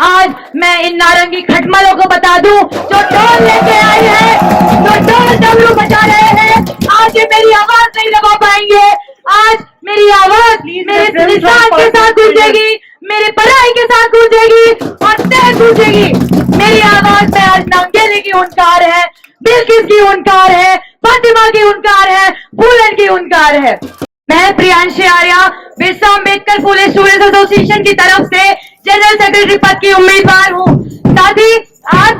आज मैं इन नारंगी खटमलों को बता दूं जो ढोल लेके आई है, जो ढोल डमरू बजा रहे हैं, आज ये मेरी आवाज नहीं दबा पाएंगे। आज मेरी आवाज मेरे निशान के साथ गूंजेगी, मेरे पढ़ाई के साथ गूंजेगी और तेज गूंजेगी। मेरी आवाज में आज नांगेली की हुंकार है, बिल्किस की हुंकार है, फातिमा की हुंकार है, फूलन की हुंकार है। मैं प्रियांशी आर्या बिरसा अम्बेडकर फुले स्टूडेंट्स एसोसिएशन की तरफ से जनरल सेक्रेटरी पद की उम्मीदवार हूँ। साथ ही आज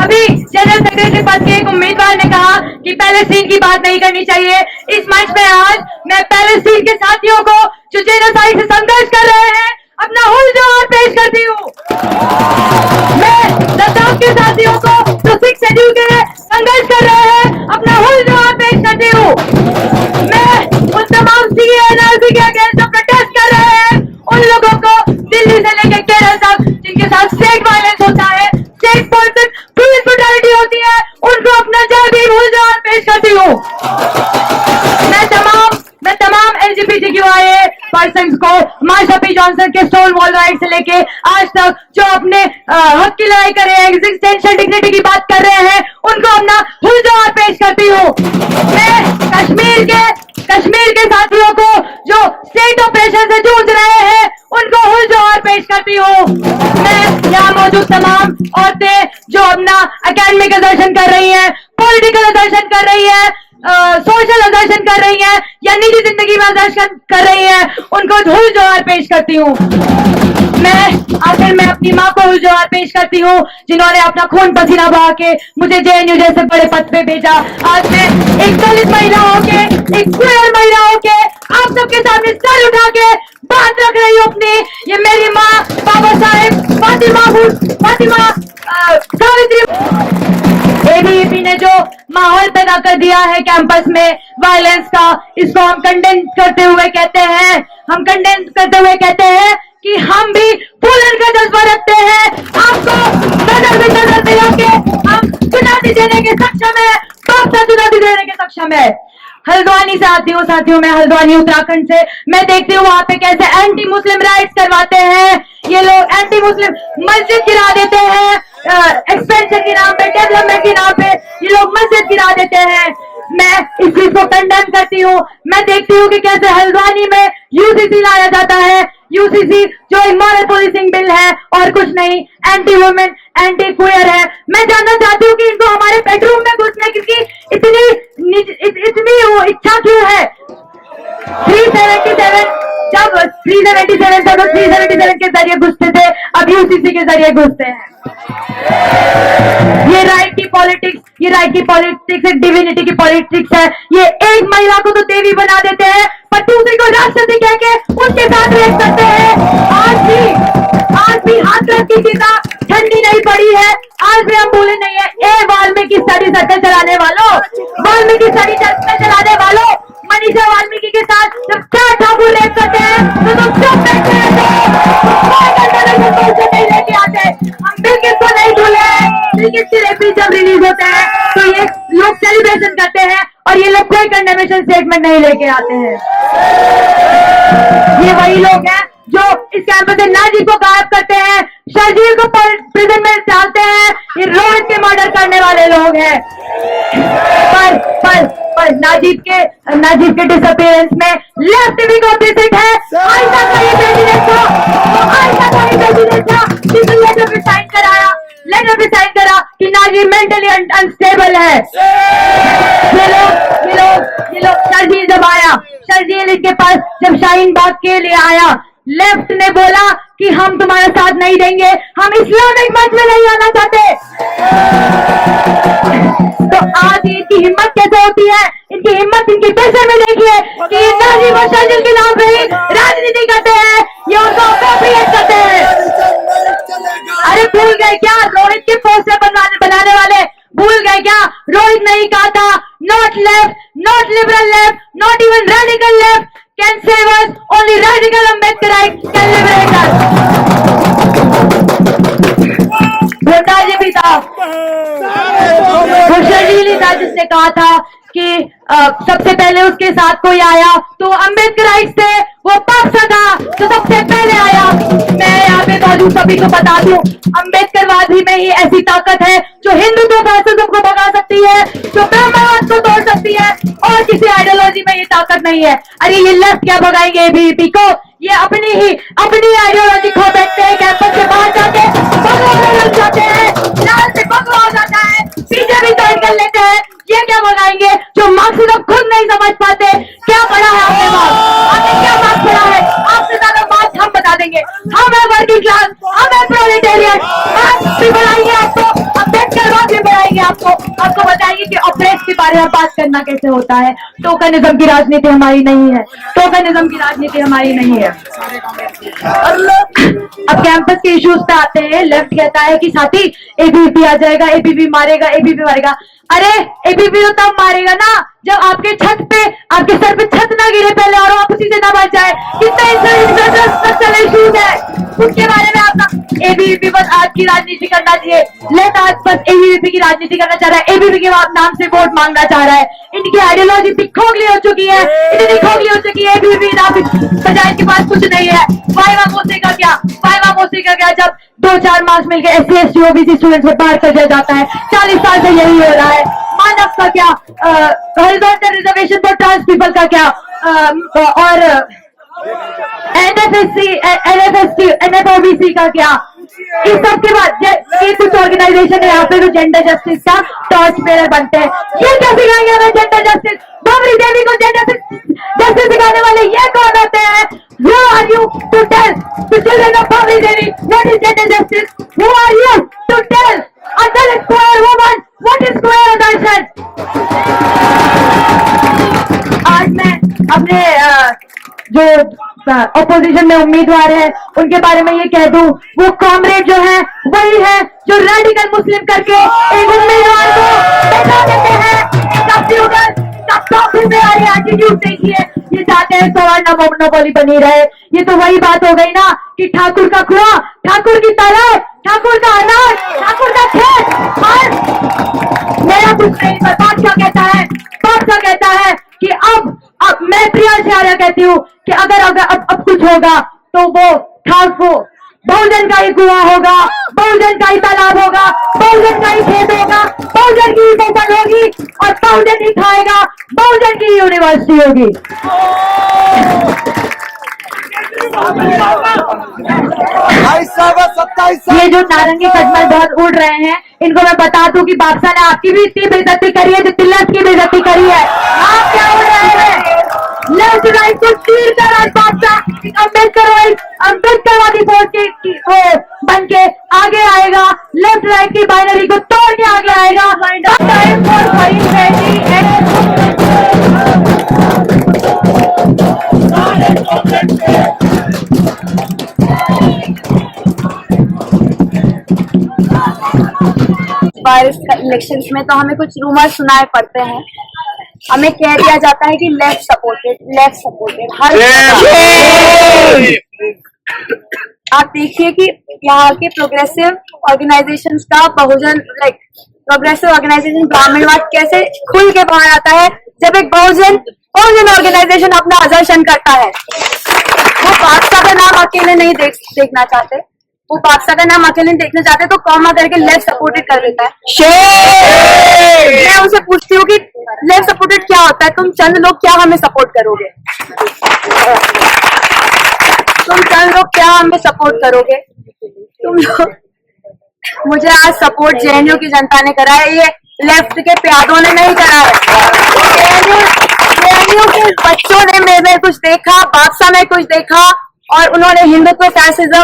अभी जनरल सेक्रेटरी पद के एक उम्मीदवार ने कहा कि पैलेस्टीन की बात नहीं करनी चाहिए। इस मंच में आज मैं पैलेस्टीन के साथियों को जो जेनोसाइड से संघर्ष कर रहे हैं अपना हुलजोर पेश करती हूँ। मैं लद्दाख के साथियों को जो 6 शेड्यूल के लिए संघर्ष कर रहे हैं अपना हुलजोर पेश करती हूँ। मैं उन तमाम CA/NRC के अगेंस्ट जो प्रोटेस्ट कर रहे हैं उन लोगों को दिल्ली से लेकर केरल तक जिनके साथ स्टेट वायलेंस होता है, स्टेट पुलिस ब्रुटैलिटी होती है, उनको अपना जल्दी हुलजोर पेश करती हूँ। मैं तमाम LGBTQIA पर्सन को मार्शा पी जॉनसन के स्टोन वॉल राइट से लेके आज तक जो अपने हक की लड़ाई कर रहे हैं, एग्जिस्टेंशियल डिग्निटी की बात कर रहे हैं, उनको अपना हुलजोर पेश करती हूँ। मैं कश्मीर के साथियों को जो स्टेट ऑपरेशन से जूझ रहे हैं उनको हुलजोर पेश करती हूँ। मैं यहाँ मौजूद तमाम औरतें जो अपना एकेडमिक दर्शन कर रही हैं, पॉलिटिकल दर्शन कर रही है, सोशल दर्शन कर रही है या निजी जिंदगी में दर्शन कर रही है, उनको हुलजोर पेश करती हूँ। मैं अपनी माँ को हुलजोर पेश करती हूँ जिन्होंने अपना खून पसीना बहा के मुझे JNU जैसे बड़े पद पे भेजा। आज मैं एक दलित महिला होके, एक क्वेयर महिला होके आप सबके सामने सर उठा के बात रख रही हूँ अपनी। ये मेरी माँ बाबा साहेब फातिमा सावित्री ABVP ने जो माहौल पैदा कर दिया है कैंपस में वायलेंस का, इसको हम कंडेम करते हुए कहते हैं कि हम भी फूलन का जज्बा रखते हैं। आपको नजर में नजर मिला के हम चुनौती देने के सक्षम है, चुनौती देने के सक्षम है। हल्द्वानी से आती हूँ साथियों, मैं हल्द्वानी उत्तराखंड से। मैं देखती हूँ वहां पे कैसे एंटी मुस्लिम राइट्स करवाते हैं ये लोग, एंटी मुस्लिम मस्जिद गिरा देते हैं, एक्सपेंशन के नाम पे, डेवलपमेंट के नाम पे ये लोग मस्जिद गिरा देते हैं। मैं इस चीज को कंडेम करती हूँ। मैं देखती हूँ कि कैसे हल्द्वानी में UCC लाया जाता है, UCC जो इमोरल पुलिसिंग बिल है और कुछ नहीं, एंटी वुमेन, एंटी क्वेयर है। मैं जानना चाहती हूँ कि इनको हमारे बेडरूम में घुसने की इतनी इच्छा क्यों है। 377 जब 377 था तो 377 के जरिए घुसते थे, अब UCC के जरिए घुसते हैं। ये राइट की पॉलिटिक्स एक डिविनिटी की पॉलिटिक्स है। ये एक महिला को तो देवी बना देते हैं पर दूसरी को राष्ट्रपति कह के उनके साथ रेप करते हैं। आज भी हाथरस की सीता ठंडी नहीं पड़ी है, आज भी हम भूले नहीं है। वाल्मीकि स्टडी सर्कल चलाने वालों, मनीषा वाल्मीकि के साथ जब 4 ठाकुर रेप करते हैं तो तुम चुप बैठे नहीं लेके आते। हम बिल्किस को नहीं भूले हैं, बिल्किस की रेपी जब रिलीज होते हैं तो ये लोग सेलिब्रेशन करते हैं और ये लोग कोई कंडेमेशन स्टेटमेंट नहीं लेके आते हैं। ये वही लोग हैं जो इस कैंपस से नाजिब को गायब करते हैं, शर्जील को प्रिजन में डालते हैं। ये रोहित के मर्डर करने वाले लोग हैं। पर नाजिब के डिसअपीयरेंस में लेफ्ट भी कॉम्प्लिसिट है। आयशा का ही प्रेसिडेंट था जिसने लेटर भी साइन करा कि नाजिब मेंटली अनस्टेबल है। ये लोग शर्जील जब आया, शर्जील इनके पास जब शाहीन बाग के लिए आया, लेफ्ट ने बोला कि हम तुम्हारा साथ नहीं देंगे, हम इस्लामिक मंच में नहीं आना चाहते। तो आज इनकी हिम्मत कैसे होती है, इनकी हिम्मत इनके प्रेशर में देखिए कि नाजिब और शर्जील के नाम पे ही राजनीति करते हैं, ये उनको अप्रोप्रिएट करते हैं। अरे भूल गए क्या रोहित के पोस्टर बनाने वाले, भूल गए क्या रोहित ने ही कहा था not left, not liberal left, not even radical left can save us, only radical Ambedkarite can liberate us। वो ताज भी था, वो शर्जील था जिसने कहा था कि सबसे पहले उसके साथ कोई आया तो अम्बेडकराइट थे, वो पाक्सा था जो सबसे पहले आया। मैं यहाँ पे मौजूद सभी को बता दूं, अम्बेडकरवादी में ही ऐसी ताकत है जो हिंदुत्व फैसिज्म को भगा सकती है, जो ब्रह्मवाद को तोड़ सकती है, और किसी आइडियोलॉजी में ये ताकत नहीं है। अरे ये लेफ्ट क्या भगाएंगे एबीवीपी को? ये अपनी आइडियोलॉजी खो बैठते हैं, कैंपस से बाहर जाते हैं, भगवा लग जाते हैं, लाल से भगवा हो जाता है, बीजेपी ज्वाइन कर लेते हैं। ये क्या भगाएंगे जो मार्क्सिज्म खुद नहीं समझ पाते? क्या पढ़ा है आपने बात? आपने क्या बात पढ़ा है? आपसे ज्यादा बात हम बता देंगे। हम है वर्किंग क्लास, हम है प्रोलेटेरियट, हम भी बढ़ाएंगे आपको, अम्बेडकरवाद भी बढ़ाएंगे आपको बताएंगे कि ऑपरेस के बारे में बात करना कैसे होता है। टोकनिज्म की राजनीति हमारी नहीं है, टोकनिज्म की राजनीति हमारी नहीं है। अब कैंपस के इश्यूज पे आते हैं। लेफ्ट कहता है कि साथी एबीवीपी आ जाएगा, एबीवीपी मारेगा, एबीवीपी मारेगा। अरे एबीवीपी तो तब मारेगा ना जब आपके छत पे, आपके सर पे छत ना गिरे पहले और आप उसी से ना बच जाए। कितने इंफ्रास्ट्रक्चरल इश्यूज है उसके बारे में आपका। एबीवीपी बस आज की राजनीति करना चाहिए। लेफ्ट आज बस एबीवीपी की राजनीति करना चाह रहा है, एबीवीपी के नाम से वोट मांगना चाह रहा है। इनकी आइडियोलॉजी इतनी खोखली हो चुकी है, इतनी खोखली हो चुकी है, एबीवीपी नाम पंचायत के पास कुछ नहीं है। वाइवा मोसे का क्या, वाइवा मोसे का क्या? जब 2-4 मार्क्स मिलकर SC ST OBC स्टूडेंट्स को बाहर कर दिया जाता है। 40 साल से यही हो रहा है। मानव का क्या, horizontal reservation for trans people का क्या, और NFSC NFST NFOBC का क्या? इस सब के बाद ये कुछ ऑर्गेनाइजेशन है यहाँ पे जो जेंडर जस्टिस का टॉर्च बेरर बनते हैं। ये क्या सिखाएंगे हमें जेंडर जस्टिस? बाबरी देवी को जेंडर जस्टिस सिखाने वाले ये कौन होते हैं? Who are you to tell the children of Babri Devi what is gender justice? Who are you to tell a Dalit square woman what is square abortion? आज मैं अपने जो ऑपोजिशन में उम्मीदवार है उनके बारे में ये कह दूं, वो कॉमरेड जो है वही है जो रेडिकल मुस्लिम करके एक उम्मीदवार को बैठा देते हैं। एटीट्यूड देखिए, ये चाहते हैं सवर्ण मोनोपोली बनी रहे। ये तो वही बात हो गई ना कि ठाकुर का कुआं, ठाकुर की तालाब, ठाकुर का अनाज, ठाकुर का खेत, और मेरा कुछ नहीं। पर बादशाह कहता है कि अब मैं प्रिया आर्या कहती हूँ कि अगर अब कुछ होगा तो वो ठाकुर बहुजन का ही कुआं होगा, बहुजन का ही तालाब होगा, बहुजन का ही खेत होगा, बहुजन की ही फसल होगी, और बहुजन ही खाएगा, बहुजन की यूनिवर्सिटी होगी। ये जो नारंगी खटमल बहुत उड़ रहे हैं, इनको मैं बता दूं कि बादशाह ने आपकी भी इतनी बेइज्जती करी है जितनी लेफ्ट की बेइज्जती करी है। आप क्या उड़ रहे हैं? लेफ्ट राइट को चीर कर आज बादशाह अम्बेडकरवादी फोर्स बन के आगे आएगा, लेफ्ट राइट की बाइनरी को तोड़ के आगे आएगा। Time for fight ready elections में तो हमें कुछ रूमर सुनाए पड़ते हैं। हमें कह दिया जाता है कि लेफ्ट सपोर्टेड हर आप देखिए कि यहाँ के प्रोग्रेसिव ऑर्गेनाइजेशंस का बहुजन प्रोग्रेसिव ऑर्गेनाइजेशन ब्राह्मणवाद कैसे खुल के बाहर आता है जब एक बहुजन ऑर्गेनाइजेशन अपना असर्शन करता है। वो बादशाह का नाम अकेले नहीं देखना चाहते, वो बादशाह का नाम अकेले देखना चाहते तो कॉमा करके लेफ्ट सपोर्टेड कर देता है। मैं उनसे पूछती हूँ कि लेफ्ट सपोर्टेड क्या होता है? तुम चंद लोग क्या हमें सपोर्ट करोगे? तुम चंद लोग क्या हमें सपोर्ट करोगे? तुम लोग मुझे आज सपोर्ट जेएनयू की जनता ने करा है, ये लेफ्ट के प्यादों ने नहीं करा है। जेएनयू के बच्चों ने मेरे कुछ देखा, बादशाह में कुछ देखा, और उन्होंने हिंदुत्व फैसिज्म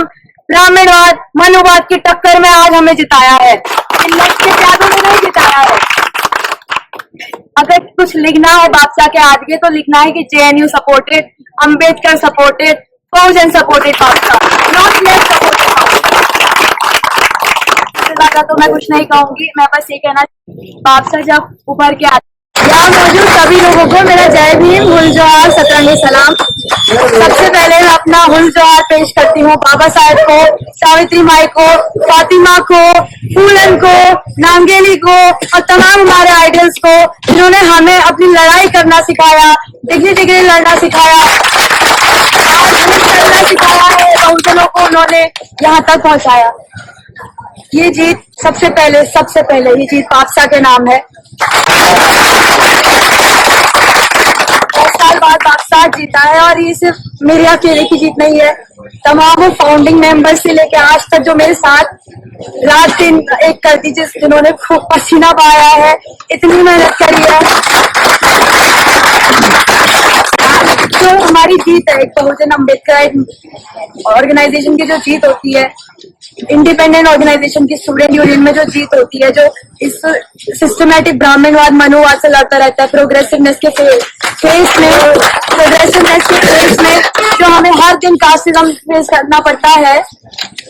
ब्राह्मणवाद मनुवाद की टक्कर में आज हमें जिताया है। लेफ्ट के प्यादों ने नहीं जिताया है। अगर कुछ लिखना है बादशाह के आगे तो लिखना है कि जेएनयू सपोर्टेड, अंबेडकर सपोर्टेड, बहुजन सपोर्टेड बादशाह, नॉट लेफ्ट सपोर्टेड। इससे ज्यादा तो मैं कुछ नहीं कहूंगी। मैं बस ये कहना, बादशाह जब उभर के आते, यहाँ मौजूद सभी लोगों को मेरा जय भीम, गुल जोहार, सतरंगी सलाम। सबसे पहले मैं अपना हुल जोहार पेश करती हूँ बाबा साहेब को, सावित्री माई को, फातिमा को, फूलन को, नांगेली को और तमाम हमारे आइडल्स को, जिन्होंने हमें अपनी लड़ाई करना सिखाया, डिग्री लड़ना सिखाया, लड़ना सिखाया है। बहुजनों को उन्होंने यहाँ तक पहुँचाया। ये जीत सबसे पहले ये जीत पापसा के नाम है। 10 साल बाद पापसा जीता है और ये सिर्फ मेरी अकेले की जीत नहीं है। तमाम वो फाउंडिंग मेंबर से लेकर आज तक जो मेरे साथ रात दिन एक करती, जिन्होंने खूब पसीना बहाया है, इतनी मेहनत करी है। जो हमारी जीत है, एक बहुजन अम्बेडकर ऑर्गेनाइजेशन की जो जीत होती है, इंडिपेंडेंट ऑर्गेनाइजेशन की स्टूडेंट यूनियन में जो जीत होती है, जो इस सिस्टमैटिक ब्राह्मणवाद मनुवाद से लड़ता रहता है, प्रोग्रेसिवनेस के फेस में जो हमें हर दिन कास्टिज्म फेस करना पड़ता है,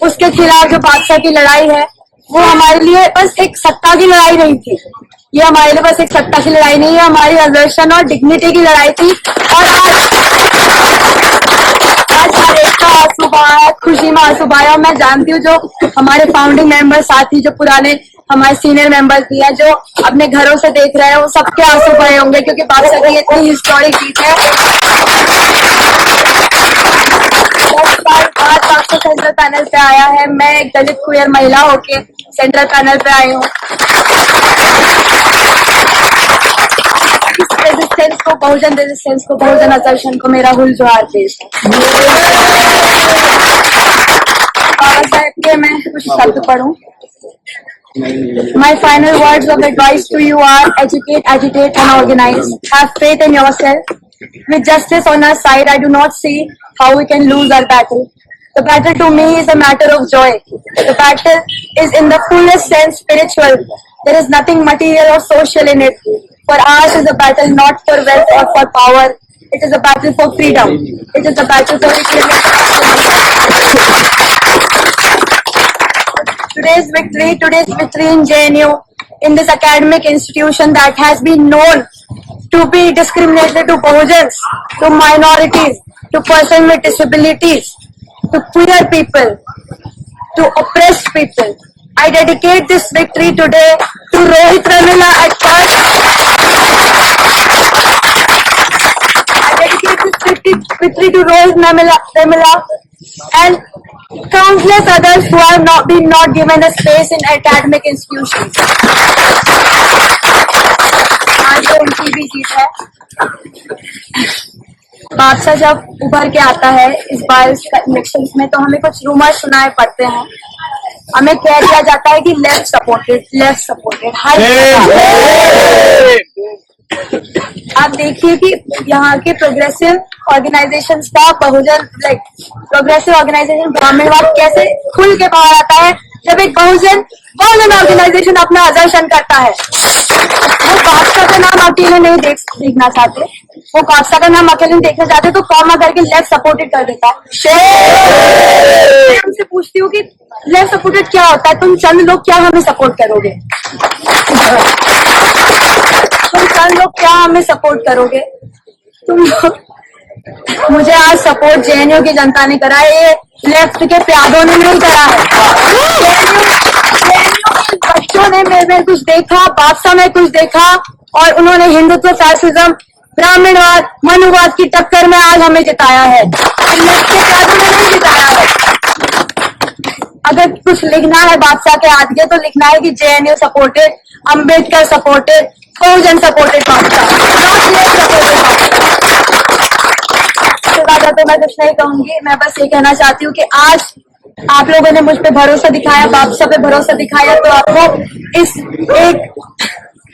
उसके खिलाफ जो बादशाह की लड़ाई है, वो हमारे लिए बस एक सत्ता की लड़ाई नहीं थी। ये हमारे लिए बस एक सत्ता की लड़ाई नहीं है, हमारी रिजर्वेशन और डिग्निटी की लड़ाई थी। और आज हर एक का आंसू बहाया, खुशी में आंसू बहाया। मैं जानती हूँ जो हमारे फाउंडिंग मेंबर साथी, जो पुराने हमारे सीनियर मेंबर्स भी हैं, जो अपने घरों से देख रहे हैं, वो सबके आंसू बहे होंगे, क्योंकि बादशाह की इतनी हिस्टोरिक जीत है। 10 साल बाद बादशाह सेंट्रल पैनल पे आया है। मैं एक दलित क्वेयर महिला होके सेंट्रल पैनल पे आई हूँ। रेजिस्टेंस को, बहुजन असर्शन को मेरा हुल जोहार पेश है। बाबा साहेब के मैं कुछ शब्द पढ़ूं। My final words of advice to you are: educate, agitate, and organize. Have faith in yourself. With justice on our side, I do not see how we can lose our battle. The battle to me is a matter of joy. The battle is in the fullest sense spiritual. There is nothing material or social in it. For ours is a battle not for wealth or for power. It is a battle for freedom. It is a battle for equality. Today's victory in JNU, in this academic institution that has been known to be discriminated to Bahujans, to minorities, to persons with disabilities, to queer people, to oppressed people. I dedicate this victory today to Rohit Ramila at first. I dedicate this victory to Rohit Ramila and countless others who have not given a space in academic institutions. आज तो उनकी भी जीत है। बादशाह जब उभर के आता है इस बार इलेक्शन में, तो हमें कुछ रूमर सुनाए पड़ते हैं। हमें कह दिया जाता है कि लेफ्ट सपोर्टेड हर। आप देखिए कि यहाँ के प्रोग्रेसिव ऑर्गेनाइजेशन का प्रोग्रेसिव ऑर्गेनाइजेशन ब्राह्मणवाद कैसे खुल के बाहर आता है, जब एक बहुजन ऑर्गेनाइजेशन अपना आदर्शन करता है। वो बादशाह का नाम अकेले नहीं देखना चाहते, वो बादशाह का नाम अकेले नहीं देखना चाहते, तो कॉमा करके लेफ्ट सपोर्टेड कर देता है। मैं उनसे पूछती हूँ कि लेफ्ट सपोर्टेड क्या होता है? तुम चंद लोग क्या हमें सपोर्ट करोगे? तुम चंद लोग क्या हमें सपोर्ट करोगे? तुम लोग मुझे आज सपोर्ट जेएनयू की जनता ने करा है, ये लेफ्ट के प्यादों ने नहीं करा है। बच्चों ने मेरे कुछ देखा, बादशाह में कुछ देखा, और उन्होंने हिंदुत्व, फैसिज्म, ब्राह्मणवाद, मनुवाद की टक्कर में आज हमें जिताया है। लेफ्ट के प्यादों ने नहीं जिताया है। अगर कुछ लिखना है बादशाह के आगे, तो लिखना है कि जेएनयू सपोर्टेड, अम्बेडकर सपोर्टेड, बहुजन सपोर्टेड बादशाह, तो मैं कुछ नहीं कहूंगी। मैं बस ये कहना चाहती हूँ कि आज आप लोगों ने मुझ पे भरोसा दिखाया, बादशाह पे भरोसा दिखाया, तो आपको इस एक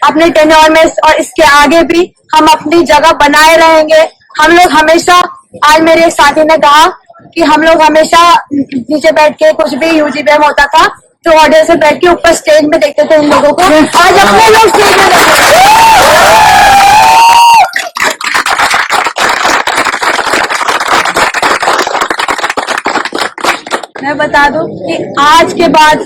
अपने टेन्योर में और इसके आगे भी हम अपनी जगह बनाए रहेंगे। हम लोग हमेशा, आज मेरे एक साथी ने कहा कि हम लोग हमेशा नीचे बैठ के, कुछ भी यूजीबीएम होता था तो ऑडियंस से बैठ के ऊपर स्टेज में देखते थे इन लोगों को। आज अपने लोग स्टेज में देखते। मैं बता दूं कि आज के बाद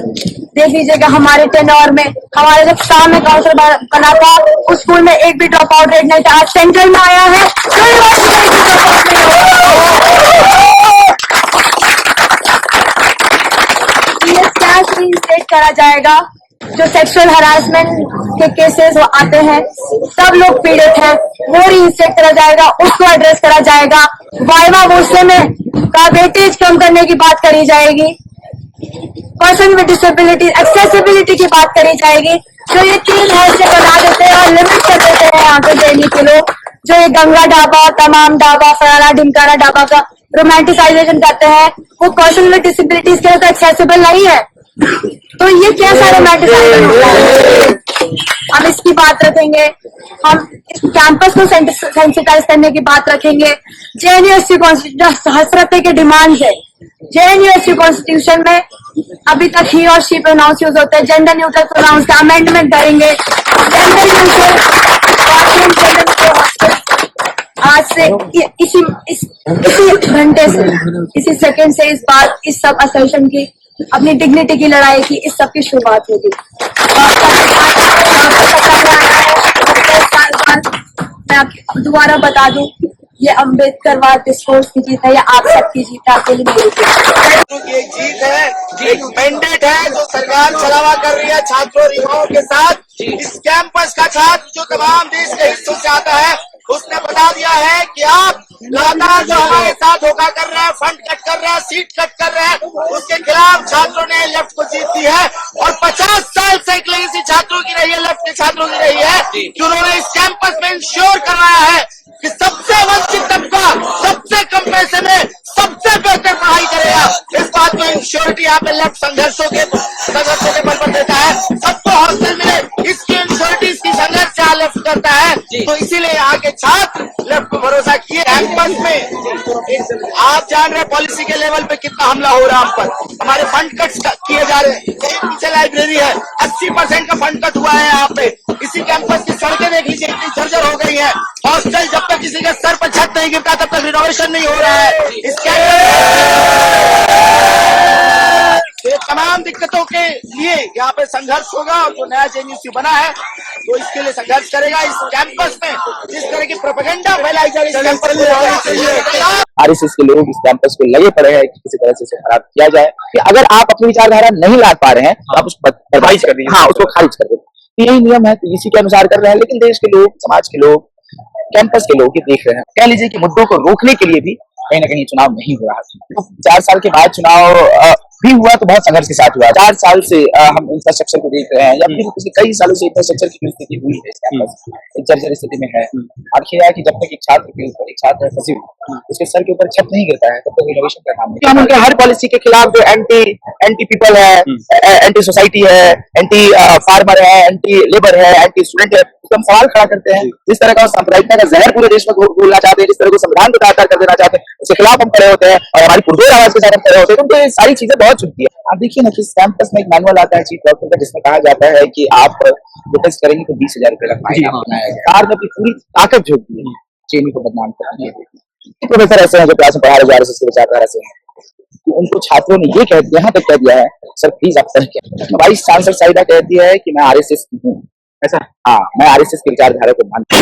देख लीजिएगा हमारे टेन्योर में, हमारे जब शाम में काउंसिल बना था उस स्कूल में एक भी ड्रॉप आउट रेट नहीं था। आज सेंट्रल में आया है ये कैश रीइंस्टेट करा जाएगा। जो सेक्सुअल हरासमेंट के केसेस वो आते हैं, सब लोग पीड़ित हैं, वो रीइंस्टेट करा जाएगा, उसको एड्रेस करा जाएगा। वाइवा वोसे में का वेटेज कम करने की बात करी जाएगी। पर्सन विद डिसेबिलिटी एक्सेसिबिलिटी की बात करी जाएगी। जो ये 3 हौसले बना देते हैं और लिमिट कर देते हैं यहाँ पे देने के लोग, जो ये गंगा ढाबा, तमाम ढाबा, फलाना ढिमकाना ढाबा का रोमांटिसाइजेशन करते हैं, वो पर्सन विद डिसेबिलिटीज के लिए तो एक्सेसिबल नहीं है। तो ये कैसा रोमांटिसाइजेशन होता है? हम इसकी बात रखेंगे, हम इस कैंपस को सेंसिटाइज करने की बात रखेंगे। जेएनयूएससी कॉन्स्टिट्यूशन हसरते के डिमांड है। जेएनयूएससी कॉन्स्टिट्यूशन में अभी तक ही और शी प्रोनाउंस यूज होते हैं, जेंडर न्यूट्रल प्रोनाउंस का अमेंडमेंट करेंगे। जेंडर न्यूट्रल आज से इसी घंटे से, इसी सेकंड से इस बात, इस सब असर्शन की, अपनी डिग्निटी की लड़ाई की, इस सब की शुरुआत होगी। मैं आपको दोबारा बता दूं, ये अम्बेडकरवाद डिस्कोर्स की जीत है या आप सबकी जीत है? अकेली मेरी जीत ये जीत है, एक मैंडेट है जो सरकार चलावा कर रही है छात्रों और युवाओं के साथ। इस कैंपस का छात्र जो तमाम देश के हिस्सों से आता है, उसने बता दिया है कि आप लगातार जो हमारे साथ धोखा कर रहे हैं, फंड कट कर रहे हैं, सीट कट कर रहे हैं, उसके खिलाफ छात्रों ने लेफ्ट को जीत दी है। और 50 साल से एक लेगेसी छात्रों की रही है, लेफ्ट के छात्रों की रही है कि उन्होंने इस कैंपस में इंश्योर करवाया है कि सबसे वंचित तबका सबसे कम पैसे में सबसे बेहतर पढ़ाई करेगा। इस बात को इंश्योरिटी यहाँ पे लेफ्ट संघर्षों के बल पर देता है। सबको हॉस्टल मिले, इसकी इंश्योरिटी, इसकी संघर्ष यहाँ लेफ्ट करता है। तो इसीलिए यहाँ के छात्र लेफ्ट को भरोसा किए। कैंपस में आप जान रहे पॉलिसी के लेवल पे कितना हमला हो रहा है हम पर, हमारे फंड कट किए जा रहे हैं। पीछे लाइब्रेरी है, 80% का फंड कट हुआ है यहाँ पे। इसी कैंपस की सड़कें देख लीजिए कितनी जर्जर हो गई है। हॉस्टल जब तक किसी के सर पर छत नहीं गिरता तब तक रिनोवेशन नहीं हो रहा है। इस तमाम दिक्कतों के लिए यहाँ पे संघर्ष होगा और जो नया जेएनयूसी बना है तो इसके लिए संघर्ष करेगा। इस कैंपस में जिस तरह की प्रोपेगेंडा फैलाई जा रही है, आरएसएस के लोग इस कैंपस को लगे पड़े हैं कि किसी तरह से इसे खराब किया जाए। कि अगर आप अपनी विचारधारा नहीं ला पा रहे हैं तो आप उसको खारिज कर दीजिए। हाँ, उसको खारिज कर दीजिए। यही नियम है, तो इसी के अनुसार कर रहे हैं। लेकिन देश के लोग, समाज के लोग, कैंपस के लोग ये देख रहे हैं। कह लीजिए कि मुद्दों को रोकने के लिए भी कहीं ना कहीं चुनाव नहीं हो रहा था। तो 4 साल के बाद चुनाव भी हुआ तो बहुत संघर्ष के साथ हुआ। 4 साल से हम इंफ्रास्ट्रक्चर को देख रहे हैं, या फिर पिछले कई सालों से इंफ्रास्ट्रक्चर की स्थिति हुई है, एक जर्जर स्थिति में है। आखिर है कि जब तक एक छात्र के ऊपर, एक छात्र फंसी उसके सर के ऊपर छत नहीं गिरता है तब तक इनोवेशन का काम नहीं। हम उनके हर पॉलिसी के खिलाफ जो एंटी पीपल है, एंटी सोसाइटी है, एंटी फार्मर है, एंटी लेबर है, एंटी स्टूडेंट है, हम सवाल खड़ा करते हैं। जिस तरह का सांप्रदायिकता का जहर पूरे देश में घोलना चाहते हैं, जिस तरह को संविधान को दायर कर देना चाहते हैं, उसके खिलाफ हम खड़े होते हैं और हमारी पुरजोर आवाज के साथ हम खड़े होते हैं। तो ये सारी चीजें बहुत चुनती है। आप देखिए ना कि इस कैंपस में एक मैनुअल आता है चीफ डॉक्टर का, जिसमें कहा जाता है कि आप प्रोटेस्ट करेंगे तो 20,000 रुपए का फाइन बनाया गया। सरकार ने अपनी पूरी ताकत झोंक दी है जेएनयू को बदनाम करने के लिए। प्रोफेसर ऐसे हैं जो क्लास में पढ़ा रहे आरएसएस के विचारधारा से, तो उनको छात्रों ने ये यहाँ तक कह दिया है, सर प्लीज आप पढ़ के। वाइस चांसलर साहिदा कहती है कि मैं आरएसएस की हूँ। ऐसा? हाँ, मैं आरएसएस की विचारधारा को मानता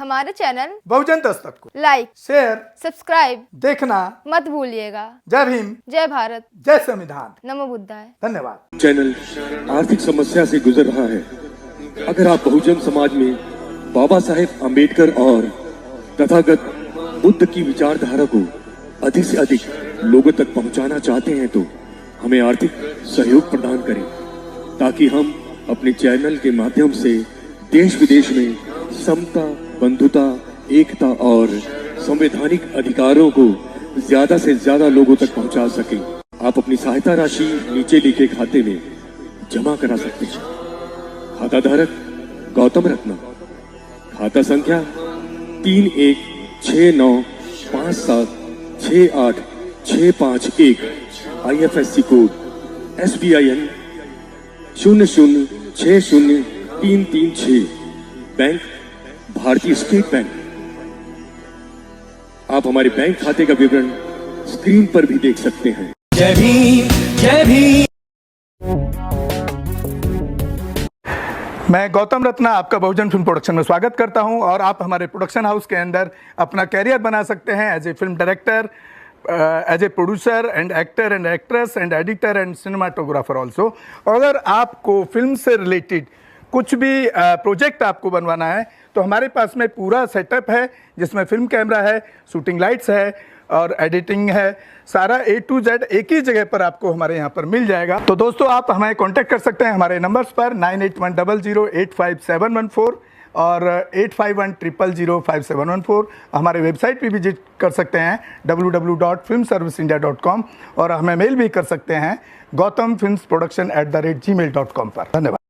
हमारे चैनल बहुजन दस्तक को लाइक, शेयर, सब्सक्राइब देखना मत भूलिएगा। जय भीम, जय भारत, जय संविधान, नमो बुद्धाय। धन्यवाद। चैनल आर्थिक समस्या से गुजर रहा है। अगर आप बहुजन समाज में बाबा साहेब अम्बेडकर और तथागत बुद्ध की विचारधारा को अधिक से अधिक लोगों तक पहुंचाना चाहते हैं तो हमें आर्थिक सहयोग प्रदान करें, ताकि हम अपने चैनल के माध्यम से देश विदेश में समता, बंधुता एकता और संवैधानिक अधिकारों को ज्यादा से ज्यादा लोगों तक पहुंचा सके। आप अपनी सहायता राशि नीचे लिखे खाते में जमा करा सकते हैं। खाता धारक गौतम रत्ना, खाता संख्या 3169576865 IFSC कोड SBIN 0060336, बैंक भारतीय स्टेट बैंक। आप हमारे बैंक खाते का विवरण स्क्रीन पर भी देख सकते हैं। जय भीम, जय भीम। मैं गौतम रत्ना आपका बहुजन फिल्म प्रोडक्शन में स्वागत करता हूं और आप हमारे प्रोडक्शन हाउस के अंदर अपना कैरियर बना सकते हैं as a film director, as a producer and actor and actress and editor and cinematographer also. अगर आपको फिल्म से रिलेटेड कुछ भी प्रोजेक्ट आपको बनवाना है तो हमारे पास में पूरा सेटअप है, जिसमें फिल्म कैमरा है, शूटिंग लाइट्स है और एडिटिंग है। सारा A to Z एक ही जगह पर आपको हमारे यहाँ पर मिल जाएगा। तो दोस्तों आप हमें कांटेक्ट कर सकते हैं हमारे नंबर्स पर 9810085714 और 8510005714। हमारे वेबसाइट पे विजिट कर सकते हैं www.filmserviceindia.com और हमें मेल भी कर सकते हैं gautamfilmsproduction@gmail.com पर। धन्यवाद।